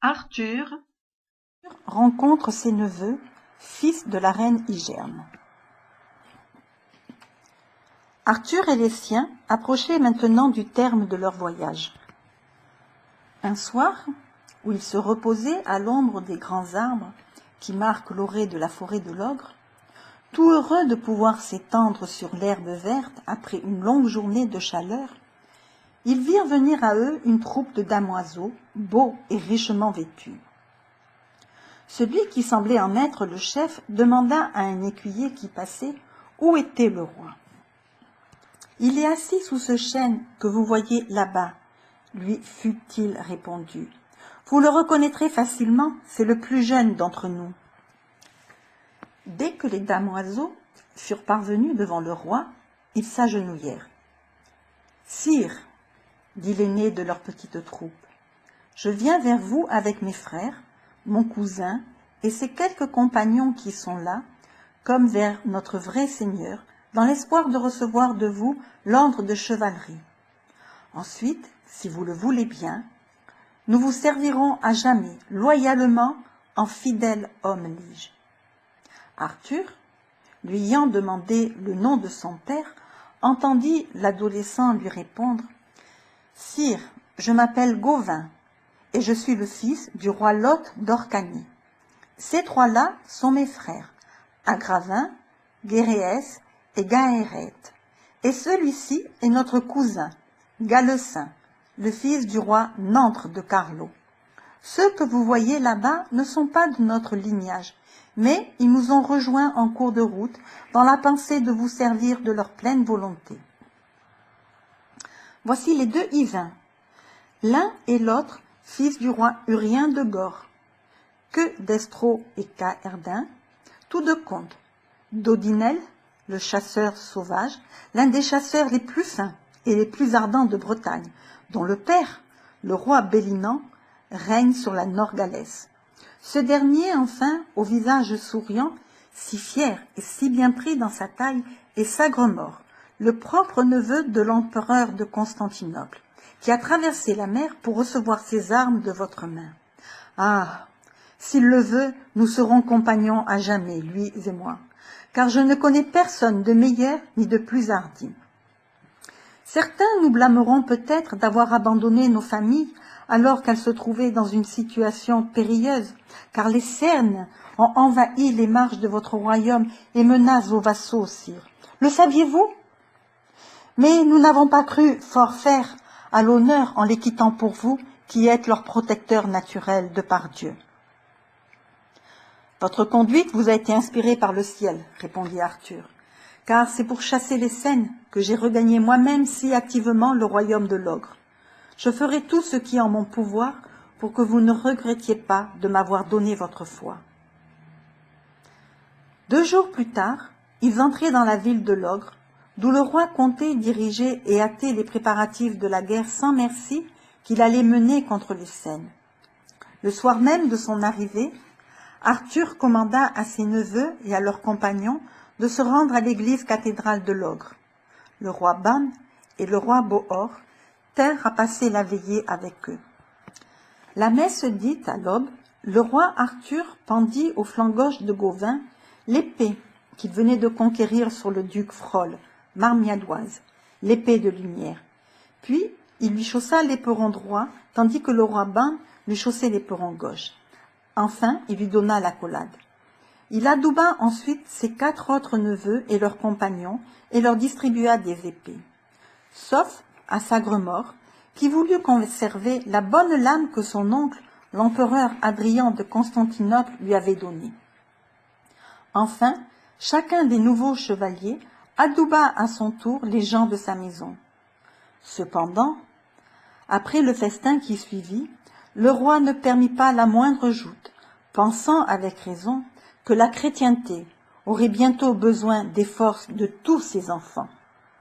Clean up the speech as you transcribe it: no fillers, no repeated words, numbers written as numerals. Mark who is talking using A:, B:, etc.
A: Arthur rencontre ses neveux, fils de la reine Hygerne. Arthur et les siens approchaient maintenant du terme de leur voyage. Un soir, où ils se reposaient à l'ombre des grands arbres qui marquent l'orée de la forêt de l'Ogre, tout heureux de pouvoir s'étendre sur l'herbe verte après une longue journée de chaleur, ils virent venir à eux une troupe de damoiseaux, beaux et richement vêtus. Celui qui semblait en être le chef demanda à un écuyer qui passait où était le roi. « Il est assis sous ce chêne que vous voyez là-bas, lui fut-il répondu. Vous le reconnaîtrez facilement, c'est le plus jeune d'entre nous. » Dès que les damoiseaux furent parvenus devant le roi, ils s'agenouillèrent. « Sire, dit l'aîné de leur petite troupe, je viens vers vous avec mes frères, mon cousin et ces quelques compagnons qui sont là, comme vers notre vrai Seigneur, dans l'espoir de recevoir de vous l'ordre de chevalerie. Ensuite, si vous le voulez bien, nous vous servirons à jamais, loyalement, en fidèle homme lige. Arthur, lui ayant demandé le nom de son père, entendit l'adolescent lui répondre « Sire, je m'appelle Gauvin, et je suis le fils du roi Lot d'Orcanie. Ces trois-là sont mes frères, Agravin, Guéréès et Gaërète. Et celui-ci est notre cousin, Galecin, le fils du roi Nantre de Carlo. Ceux que vous voyez là-bas ne sont pas de notre lignage, mais ils nous ont rejoints en cours de route dans la pensée de vous servir de leur pleine volonté. Voici les deux Yvains, l'un et l'autre fils du roi Urien de Gore, que d'Estro et Caerdin, tous deux comtes, Dodinel, le chasseur sauvage, l'un des chasseurs les plus fins et les plus ardents de Bretagne, dont le père, le roi Bélinan, règne sur la Nord-Galès. Ce dernier, enfin, au visage souriant, si fier et si bien pris dans sa taille, est Sagremort, le propre neveu de l'empereur de Constantinople, qui a traversé la mer pour recevoir ses armes de votre main. Ah, s'il le veut, nous serons compagnons à jamais, lui et moi, car je ne connais personne de meilleur ni de plus hardi. Certains nous blâmeront peut-être d'avoir abandonné nos familles alors qu'elles se trouvaient dans une situation périlleuse, car les cernes ont envahi les marges de votre royaume et menacent vos vassaux, sire. Le saviez-vous? Mais nous n'avons pas cru fort faire à l'honneur en les quittant pour vous, qui êtes leur protecteur naturel de par Dieu. Votre conduite vous a été inspirée par le ciel, répondit Arthur, car c'est pour chasser les Cènes que j'ai regagné moi-même si activement le royaume de l'Ogre. Je ferai tout ce qui est en mon pouvoir pour que vous ne regrettiez pas de m'avoir donné votre foi. 2 jours plus tard, ils entraient dans la ville de l'Ogre, d'où le roi comptait diriger et hâter les préparatifs de la guerre sans merci qu'il allait mener contre les Cènes. Le soir même de son arrivée, Arthur commanda à ses neveux et à leurs compagnons de se rendre à l'église cathédrale de l'Ogre. Le roi Ban et le roi Bohor tinrent à passer la veillée avec eux. La messe dite à l'aube, le roi Arthur pendit au flanc gauche de Gauvin l'épée qu'il venait de conquérir sur le duc Frol, marmiadoise, l'épée de lumière. Puis il lui chaussa l'éperon droit, tandis que le roi Ban lui chaussait l'éperon gauche. Enfin, il lui donna l'accolade. Il adouba ensuite ses 4 autres neveux et leurs compagnons et leur distribua des épées. Sauf à Sagremort, qui voulut conserver la bonne lame que son oncle, l'empereur Adrien de Constantinople, lui avait donnée. Enfin, chacun des nouveaux chevaliers adouba à son tour les gens de sa maison. Cependant, après le festin qui suivit, le roi ne permit pas la moindre joute, pensant avec raison que la chrétienté aurait bientôt besoin des forces de tous ses enfants.